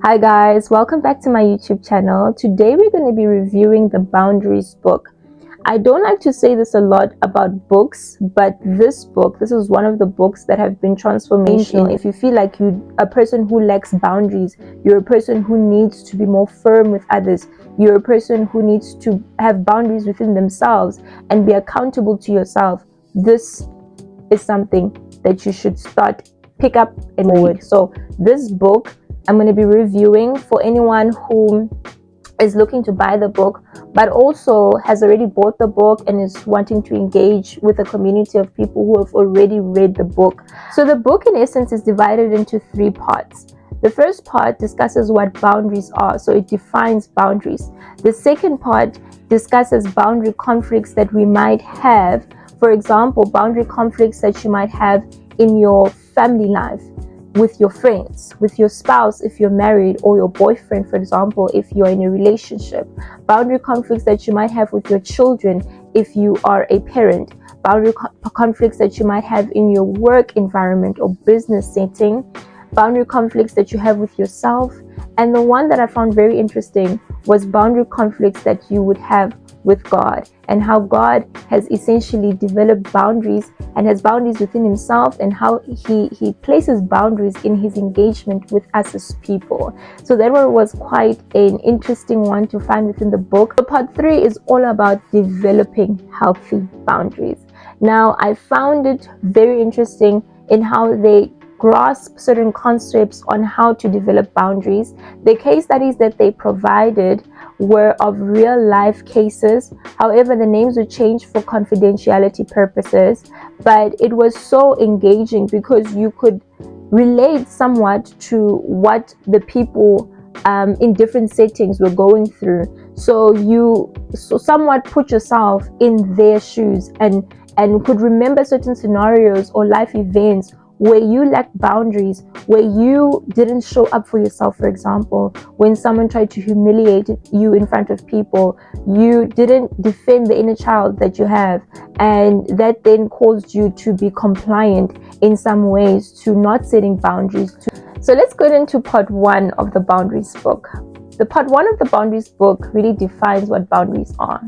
Hi guys, welcome back to my YouTube channel. Today we're going to be reviewing the Boundaries book. I don't like to say this a lot about books, but this is one of the books that have been transformational. If you feel like you're a person who lacks boundaries, you're a person who needs to be more firm with others, you're a person who needs to have boundaries within themselves and be accountable to yourself, this is something that you should pick up and read. So this book I'm going to be reviewing for anyone who is looking to buy the book, but also has already bought the book and is wanting to engage with a community of people who have already read the book. So the book in essence is divided into 3 parts. The first part discusses what boundaries are, so it defines boundaries. The second part discusses boundary conflicts that we might have. For example, boundary conflicts that you might have in your family life, with your friends, with your spouse if you're married, or your boyfriend, for example, if you're in a relationship. Boundary conflicts that you might have with your children if you are a parent. Boundary conflicts that you might have in your work environment or business setting. Boundary conflicts that you have with yourself. And the one that I found very interesting was boundary conflicts that you would have with God, and how God has essentially developed boundaries and has boundaries within himself, and how he places boundaries in his engagement with us as people. So that one was quite an interesting one to find within the book. So part 3 is all about developing healthy boundaries. Now, I found it very interesting in how they grasp certain concepts on how to develop boundaries. The case studies that they provided were of real life cases. However, the names were changed for confidentiality purposes, but it was so engaging because you could relate somewhat to what the people in different settings were going through. So you somewhat put yourself in their shoes and could remember certain scenarios or life events where you lacked boundaries, where you didn't show up for yourself. For example, when someone tried to humiliate you in front of people, you didn't defend the inner child that you have, and that then caused you to be compliant in some ways to not setting boundaries. So let's go into part 1 of the Boundaries book. The part 1 of the Boundaries book really defines what boundaries are,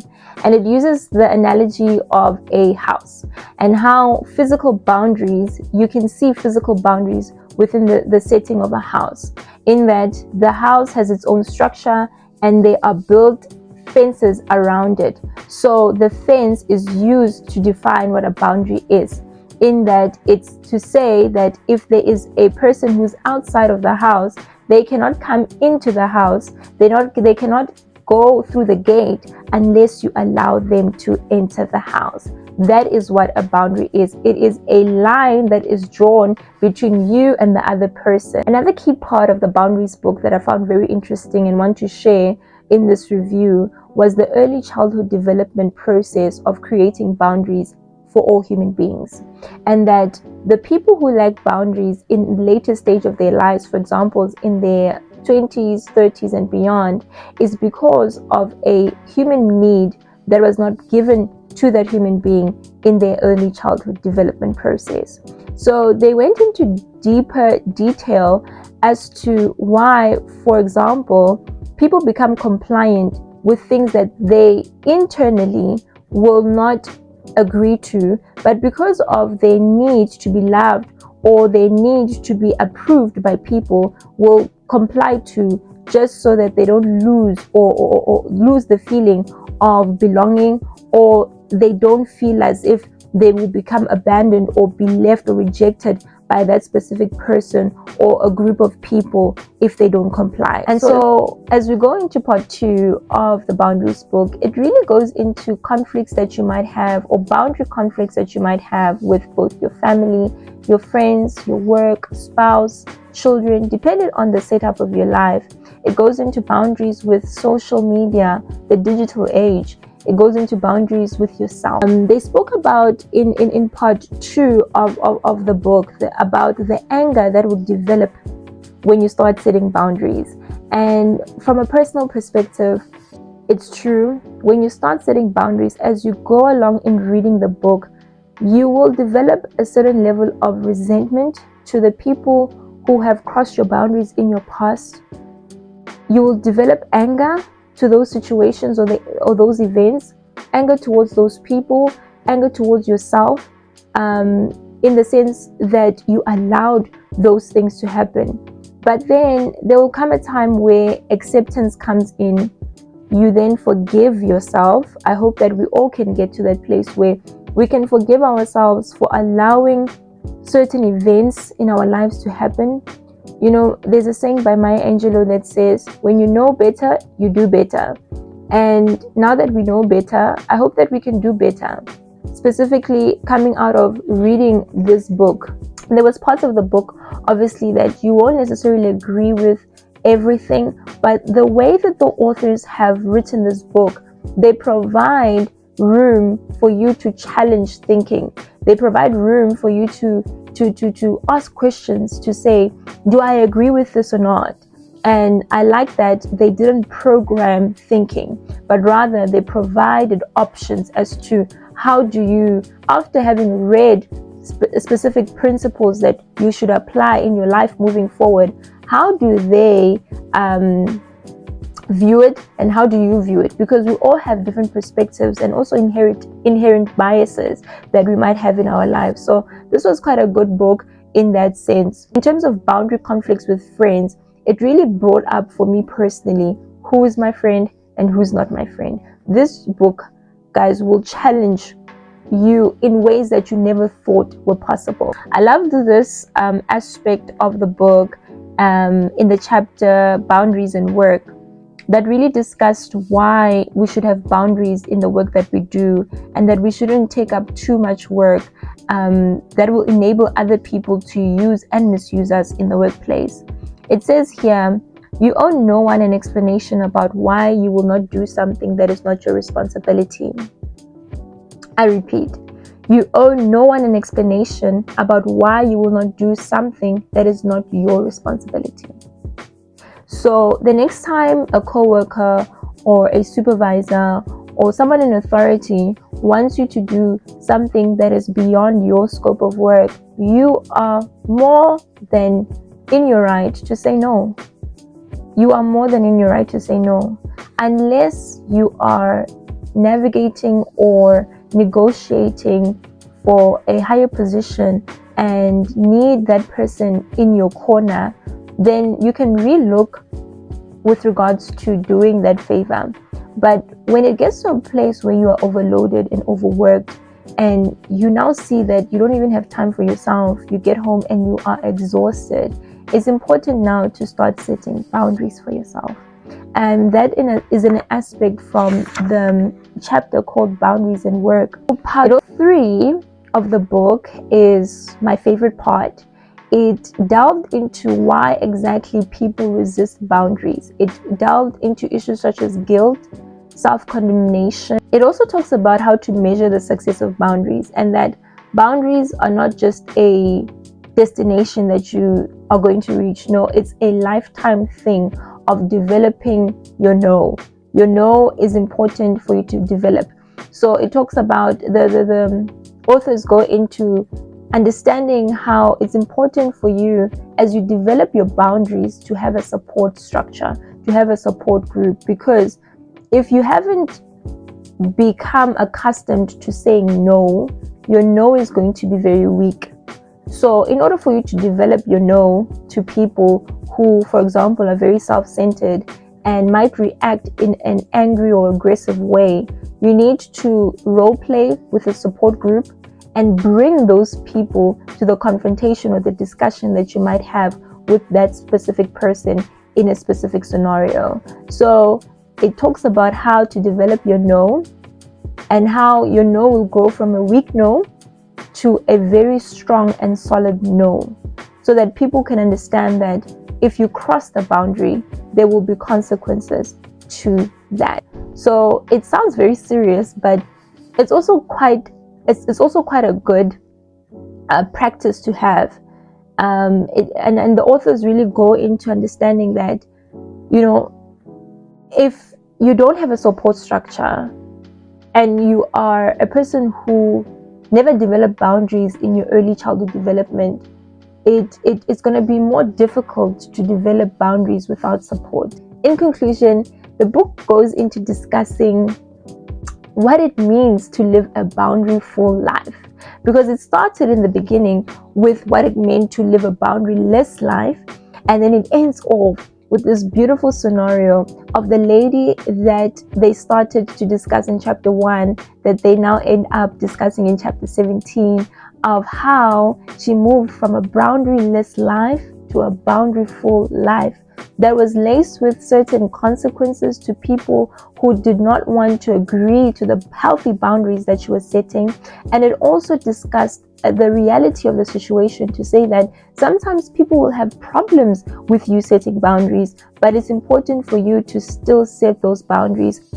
and it uses the analogy of a house and how physical boundaries, you can see physical boundaries within the setting of a house, in that the house has its own structure and they are built fences around it. So the fence is used to define what a boundary is, in that it's to say that if there is a person who's outside of the house, they cannot come into the house. They cannot go through the gate unless you allow them to enter the house. That is what a boundary is. It is a line that is drawn between you and the other person. Another key part of the Boundaries book that I found very interesting and want to share in this review was the early childhood development process of creating boundaries for all human beings, and that the people who lack boundaries in the later stage of their lives, for example in their 20s, 30s and beyond, is because of a human need that was not given to that human being in their early childhood development process. So they went into deeper detail as to why, for example, people become compliant with things that they internally will not agree to, but because of their need to be loved or their need to be approved by people, will comply to, just so that they don't lose or lose the feeling of belonging, or they don't feel as if they will become abandoned or be left or rejected by that specific person or a group of people if they don't comply. And so as we go into part 2 of the Boundaries book, it really goes into conflicts that you might have, or boundary conflicts that you might have with both your family, your friends, your work, spouse, children, depending on the setup of your life. It goes into boundaries with social media, the digital age. It goes into boundaries with yourself. They spoke about in part 2 of the book about the anger that will develop when you start setting boundaries. And from a personal perspective, it's true. When you start setting boundaries, as you go along in reading the book, you will develop a certain level of resentment to the people who have crossed your boundaries in your past. you will develop anger to those situations or those events, anger towards those people, anger towards yourself, in the sense that you allowed those things to happen. But then there will come a time where acceptance comes in. You then forgive yourself. I hope that we all can get to that place where we can forgive ourselves for allowing certain events in our lives to happen. You know, there's a saying by Maya Angelou that says, when you know better, you do better. And now that we know better, I hope that we can do better. Specifically, coming out of reading this book, there was parts of the book, obviously, that you won't necessarily agree with everything, but the way that the authors have written this book, they provide room for you to challenge thinking. They provide room for you to ask questions, to say, do I agree with this or not? And I like that they didn't program thinking, but rather they provided options as to how do you, after having read specific principles that you should apply in your life moving forward, how do they view it, and how do you view it? Because we all have different perspectives and also inherent biases that we might have in our lives. So this was quite a good book in that sense. In terms of boundary conflicts with friends, it really brought up for me personally who is my friend and who's not my friend. This book, guys, will challenge you in ways that you never thought were possible. I loved this aspect of the book in the chapter Boundaries and Work, that really discussed why we should have boundaries in the work that we do, and that we shouldn't take up too much work that will enable other people to use and misuse us in the workplace. It says here, you owe no one an explanation about why you will not do something that is not your responsibility. I repeat, you owe no one an explanation about why you will not do something that is not your responsibility. So the next time a coworker or a supervisor or someone in authority wants you to do something that is beyond your scope of work, you are more than in your right to say no. You are more than in your right to say no, unless you are navigating or negotiating for a higher position and need that person in your corner. Then you can relook with regards to doing that favor. But when it gets to a place where you are overloaded and overworked, and you now see that you don't even have time for yourself, you get home and you are exhausted, it's important now to start setting boundaries for yourself. And that is an aspect from the chapter called Boundaries and Work. Part 3 of the book is my favorite part. It delved into why exactly people resist boundaries. It delved into issues such as guilt, self-condemnation. It also talks about how to measure the success of boundaries, and that boundaries are not just a destination that you are going to reach. No, it's a lifetime thing of developing your no. Your no is important for you to develop. So it talks about the authors go into understanding how it's important for you as you develop your boundaries to have a support structure, to have a support group, because if you haven't become accustomed to saying no, your no is going to be very weak. So in order for you to develop your no to people who, for example, are very self-centered and might react in an angry or aggressive way, you need to role play with a support group and bring those people to the confrontation or the discussion that you might have with that specific person in a specific scenario. So it talks about how to develop your no, and how your no will go from a weak no to a very strong and solid no, so that people can understand that if you cross the boundary, there will be consequences to that. So it sounds very serious, but it's also quite a good practice to have. And the authors really go into understanding that, you know, if you don't have a support structure and you are a person who never developed boundaries in your early childhood development, it's going to be more difficult to develop boundaries without support. In conclusion, the book goes into discussing what it means to live a boundary-full life, because it started in the beginning with what it meant to live a boundary-less life, and then it ends off with this beautiful scenario of the lady that they started to discuss in chapter 1 that they now end up discussing in chapter 17, of how she moved from a boundary-less life to a boundary-full life that was laced with certain consequences to people who did not want to agree to the healthy boundaries that she was setting. And it also discussed the reality of the situation, to say that sometimes people will have problems with you setting boundaries, but it's important for you to still set those boundaries